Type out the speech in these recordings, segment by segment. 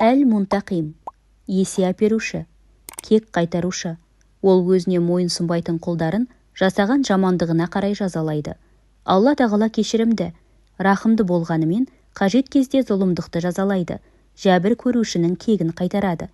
Әл-Мунтақим, есе әперуші, кек қайтарушы. Ол өзіне мойынсұнбайтын құлдарын жасаған жамандығына қарай жазалайды. Алла тағала кешірімді, рахымды болғанымен қажет кезде зұлымдықты жазалайды. Жәбір көрушінің кегін қайтарады.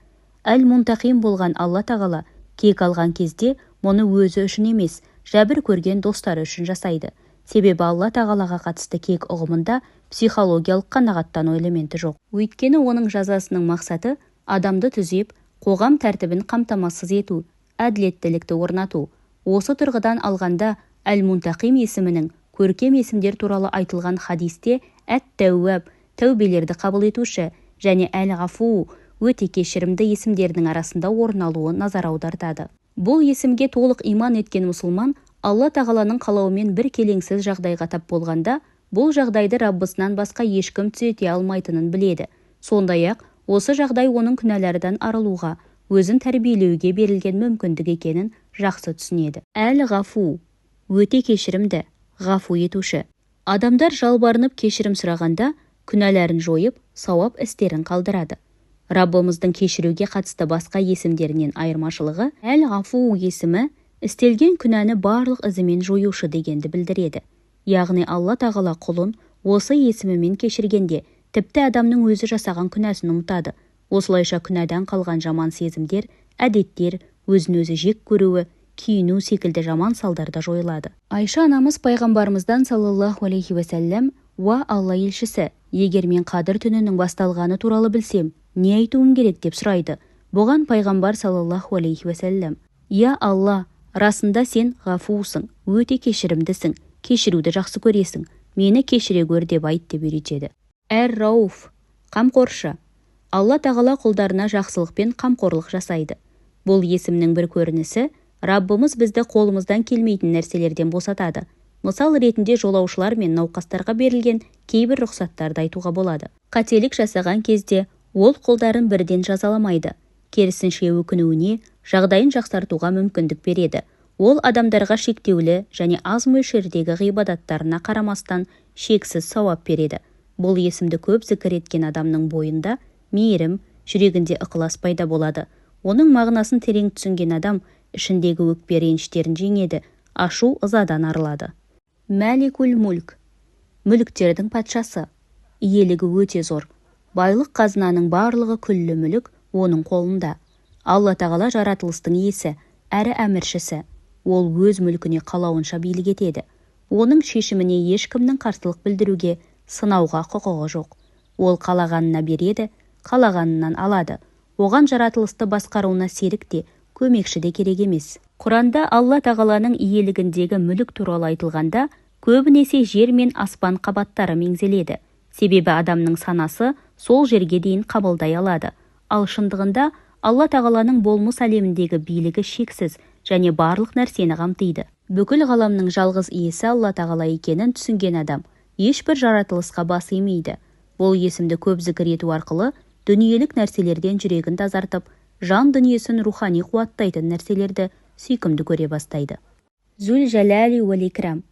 Әл-Мунтақим болған Алла тағала кек алған кезде мұны өзі үшін емес, жәбір көрген достары үшін жасайды. Себебі Алла тағалаға қатысты кек ұғымында психологиялық қанағаттану элементі жоқ. Өйткені оның жазасының мақсаты адамды түзеп, қоғам тәртібін қамтамасыз ету, әділеттілікті орнату. Осы тұрғыдан алғанда Әл-Мунтақим есімінің көркем есімдер туралы айтылған хадисте әт-тәуәб, тәубелерді қабыл етуші, және әл-ғафу, өте кешірімді есімдердің арасында орын алуы назар аудартады. Бұл есімге толық иман еткен мұсылман Алла тағаланың қалауымен бір келеңсіз жағдайға тап болғанда, бұл жағдайды Раббысынан басқа ешкім түзете алмайтынын біледі. Сондай-ақ, осы жағдай оның күнәлардан арылуға, өзін тәрбиелеуге берілген мүмкіндік екенін жақсы түсінеді. Әл-ғафу, өте кешірімді, ғафу етуші. Адамдар жалбарынып кешірім сұрағанда, күнәларын жойып, сауап істерін қалдырады. Раббымыздың кешіруге қатысты басқа есімдерінен айырмашылығы, Әл-ғафу есімі істелген күнәні барлық ізімен жоюшы дегенді білдіреді. Яғни Алла тағала құлын осы есімімен кешіргенде, тіпті адамның өзі жасаған күнәсін ұмытады. Осылайша күнәдан қалған жаман сезімдер, әдеттер, өзін-өзі жек көруі, күйіну секілді жаман салдарда жойылады. Айша анамыз пайғамбарымыздан саллаллаху алейхи уәсәлләм: «Уа Алла елшісі, егер мен қадір түнінің басталғаны туралы білсем, не айтуым керек?» деп сұрайды. Бұған пайғамбар саллаллаху алейхи уәсәлләм: «Я Алла, расында сен ғафусың, өте кешірімдісің, кешіруді жақсы көресің, мені кешіре көр» деп айт деп үйретеді. Әр-Рауф, қамқоршы. Алла тағала құлдарына жақсылықпен қамқорлық жасайды. Бұл есімнің бір көрінісі, Раббымыз бізді қолымыздан келмейтін нәрселерден босатады. Мысал ретінде жолаушылар мен науқастарға берілген кейбір рұқсаттарды айтуға болады. Қателік жасаған кезде ол құлдарын бірден жазаламайды. Керісінше өкінуіне, жағдайын жақсартуға мүмкіндік береді. Ол адамдарға шектеулі және аз мөлшердегі ғибадаттарына қарамастан шексіз сауап береді. Бұл есімді көп зікір еткен адамның бойында мейірім, жүрегінде ықылас пайда болады. Оның мағынасын терең түсінген адам ішіндегі өкпе реніштерін жеңеді, ашу ызадан арылады. Мәликул мүлк, мүліктердің патшасы, иелігі өте зор. Байлық қазынаның барлығы күллі мүлік оның қолында. Алла тағала жаратылыстың иесі, әрі әміршісі. Ол өз мүлкіне қалауынша билік етеді. Оның шешіміне ешкімнің қарсылық білдіруге, сынауға құқығы жоқ. Ол қалағанына береді, қалағанынан алады. Оған жаратылысты басқаруына серік те, көмекші де керек емес. Құранда Алла тағаланың иелігіндегі мүлік туралы айтылғанда, көбінесе жер мен аспан қабаттары меңзеледі. Себебі адамның санасы сол жерге дейін қабылдай алады. Ал шындығында Алла тағаланың болмыс әлеміндегі билігі шексіз және барлық нәрсені қамтиды. Бүкіл ғаламның жалғыз иесі Алла тағала екенін түсінген адам ешбір жаратылысқа бас имейді. Бұл есімді көп зікір ету арқылы дүниелік нәрселерден жүрегін тазартып, жан дүниесін рухани қуаттайтын нәрселерді сүйкімді көре бастайды. Зүл жәләли уәл икрам,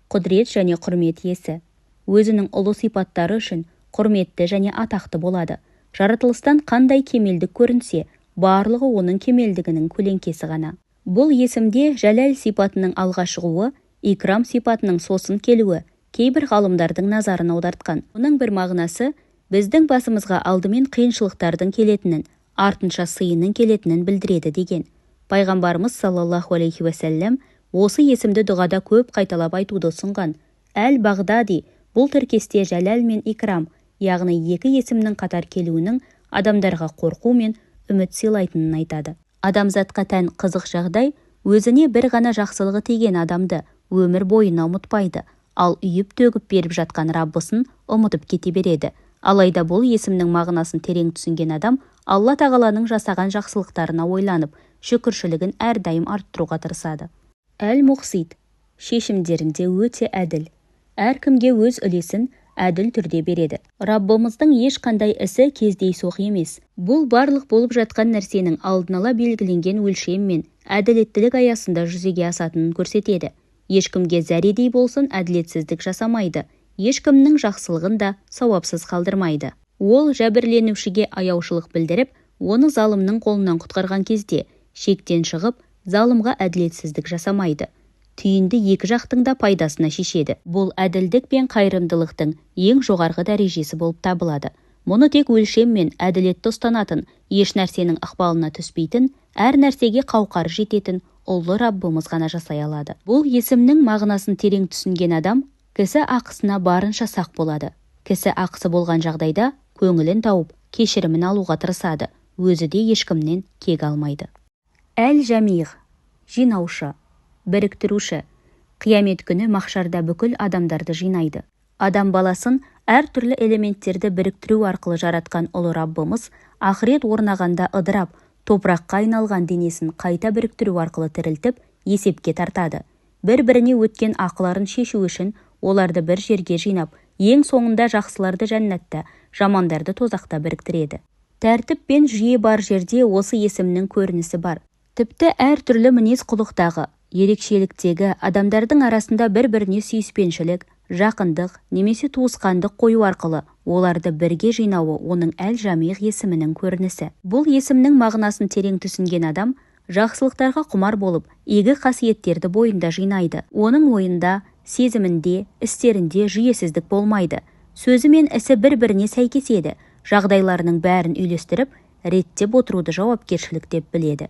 құдірет және құрмет иесі. Өзінің ұлы сипаттары үшін құрметті және атақты болады. Жаратылыстан қандай кемелдік көрінсе, барлығы оның кемелдігінің көлеңкесі ғана. Бұл есімде жәләл сипатының алға шығуы, икрам сипатының сосын келуі кейбір ғалымдардың назарын аудартқан. Оның бір мағынасы біздің басымызға алдымен қиыншылықтардың келетінін, артынша сыйының келетінін білдіреді деген. Пайғамбарымыз саллаллаху алейхи уәсәлләм осы есімді дұғада көп қайталап айтуды ұсынған. Әл-Бағдади бұл тіркесте жәләл мен икрам, яғни екі есімнің қатар келуінің адамдарға қорқу мен үміт сыйлайтынын айтады. Адамзатқа тән қызық жағдай, өзіне бір ғана жақсылығы тиген адамды өмір бойына ұмытпайды, ал үйіп төгіп беріп жатқан Раббысын ұмытып кете береді. Алайда бұл есімнің мағынасын терең түсінген адам Алла тағаланың жасаған жақсылықтарына ойланып, шүкіршілігін әрдайым арттыруға тырысады. Әл-Мұқсит, шешімдерінде өте әділ. Әркімге өз үлесін әділ түрде береді. Раббымыздың ешқандай ісі кездейсоқ емес. Бұл барлық болып жатқан нәрсенің алдын ала белгіленген өлшем мен әділеттілік аясында жүзеге асатынын көрсетеді. Ешкімге зәредей болсын әділетсіздік жасамайды. Ешкімнің жақсылығын да сауапсыз қалдырмайды. Ол жәбірленушіге аяушылық білдіріп, оны залымның қолынан құтқарған кезде шектен шығып, залымға әділетсіздік жасамайды. Түйінді екі жақтың да пайдасына шешеді. Бұл әділдік пен қайырымдылықтың ең жоғарғы дәрежесі болып табылады. Мұны тек өлшем мен әділетті ұстанатын, еш нәрсенің ықпалына түспейтін, әр нәрсеге қауқары жететін ұлы Раббымыз ғана жасай алады. Бұл есімнің мағынасын терең түсінген адам кісі ақысына барынша сақ болады. Кісі ақысы болған жағдайда көңілін тауып, кешірімін алуға тырысады. Өзі де ешкімнен кек алмайды. Әл-Жамиғ, жинаушы, біріктіруші. Қиямет күні махшарда бүкіл адамдарды жинайды. Адам баласын әртүрлі элементтерді біріктіру арқылы жаратқан ұлы Раббымыз ақырет орнағанда ыдырап, топыраққа айналған денесін қайта біріктіру арқылы тірілтіп, есепке тартады. Бір-біріне өткен ақыларын шешу үшін оларды бір жерге жинап, ең соңында жақсыларды жәннатта, жамандарды тозақта біріктіреді. Тәртіп пен жүйе бар жерде осы есімнің көрінісі бар. Тіпті әртүрлі мінез құлықтағы, ерекшеліктегі адамдардың арасында бір-біріне сүйіспеншілік, жақындық немесе туысқандық қою арқылы оларды бірге жинауы оның Әл-Жамиғ есімінің көрінісі. Бұл есімнің мағынасын терең түсінген адам жақсылықтарға құмар болып, игі қасиеттерді бойында жинайды. Оның ойында, сезімінде, істерінде жүйесіздік болмайды. Сөзі мен ісі бір-біріне сәйкеседі. Жағдайларының бәрін үйлестіріп, реттеп отыруды жауапкершілік деп біледі.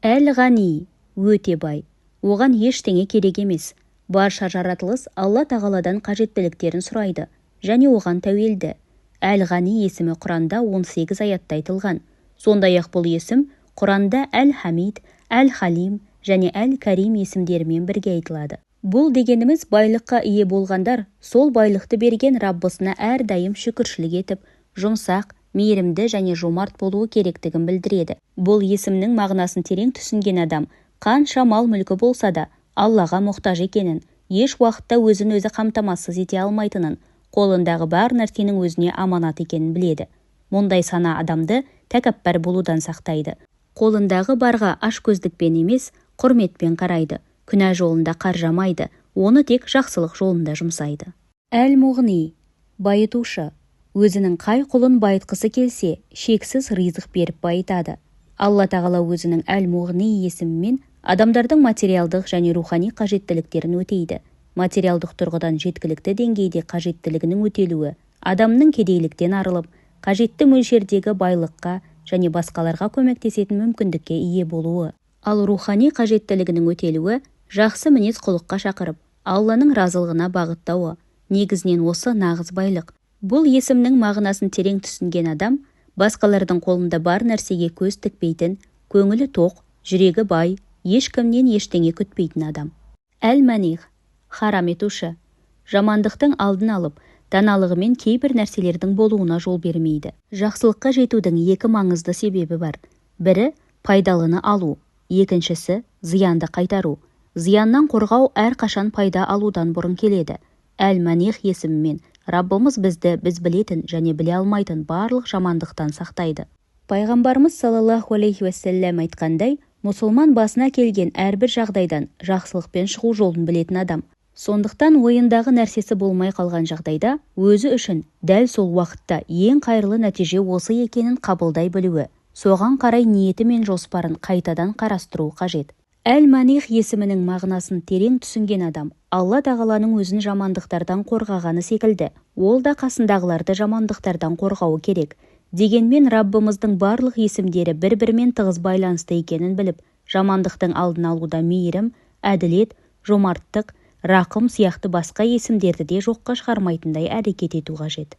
Әл-Ғани, өте бай. Оған ештеңе керек емес. Барша жаратылыс Алла тағаладан қажеттіліктерін сұрайды және оған тәуелді. Әл-Ғани есімі Құранда 18 аятта айтылған. Сондай-ақ бұл есім Құранда Әл-Хамид, Әл-Халим және Әл-Карим есімдерімен бірге айтылады. Бұл дегеніміз байлыққа ие болғандар сол байлықты берген Раббысына әрдайым шүкіршілік етіп, жұмсақ, мейірімді және жомарт болуы керектігін білдіреді. Бұл есімнің мағынасын терең түсінген адам қанша мал-мүлкі болса да Аллаға мұқтаж екенін, еш уақытта өзін өзі қамтамасыз ете алмайтынын, қолындағы бар нәрсенің өзіне аманат екенін біледі. Мұндай сана адамды тәкаппар болудан сақтайды. Қолындағы барға ашкөздікпен емес, құрметпен қарайды. Күнә жолында қаржамайды, оны тек жақсылық жолында жұмсайды. Әл-Муғни, байытушы. Өзінің қай құлын байытқысы келсе, шексіз ризық беріп байытады. Алла тағала өзінің Әл-Муғни есімімен адамдардың материалдық және рухани қажеттіліктерін өтейді. Материалдық тұрғыдан жеткілікті деңгейде қажеттілігінің өтелуі, адамның кедейліктен арылып, қажетті мөлшердегі байлыққа және басқаларға көмектесетін мүмкіндікке ие болуы. Ал рухани қажеттілігінің өтелуі, жақсы мінез құлыққа шақырып, Алланың разылығына бағыттауы. Негізінен осы нағыз байлық. Бұл есімнің мағынасын терең түсінген адам, басқалардың қолында бар нәрсеге көз тікпейтін, көңілі тоқ, жүрегі бай, ешкімнен ештеңе күтпейтін адам. Әл-Маниғ, харам етуші. Жамандықтың алдын алып, даналығымен кейбір нәрселердің болуына жол бермейді. Жақсылыққа жетудің екі маңызды себебі бар. Бірі пайдалыны алу, екіншісі зиянды қайтару. Зияннан қорғау әрқашан пайда алудан бұрын келеді. Әл-Маниғ есімімен Раббымыз бізді біз білетін және біле алмайтын барлық жамандықтан сақтайды. Пайғамбарымыз саллаллаху алейхи уассалам айтқандай, мұсылман басына келген әрбір жағдайдан жақсылықпен шығу жолын білетін адам. Сондықтан ойындағы нәрсесі болмай қалған жағдайда, өзі үшін дәл сол уақытта ең қайырлы нәтиже осы екенін қабылдай білуі, соған қарай ниеті мен жоспарын қайтадан қарастыру қажет. Әл-Маниғ есімінің мағынасын терең түсінген адам, Алла тағаланың өзін жамандықтардан қорғағаны секілді, ол да қасындағыларды жамандықтардан қорғауы керек. Дегенмен Раббымыздың барлық есімдері бір-бірімен тығыз байланысты екенін біліп, жамандықтың алдын алуда мейірім, әділет, жомарттық, рақым сияқты басқа есімдерді де жоққа шығармайтындай әрекет ету қажет.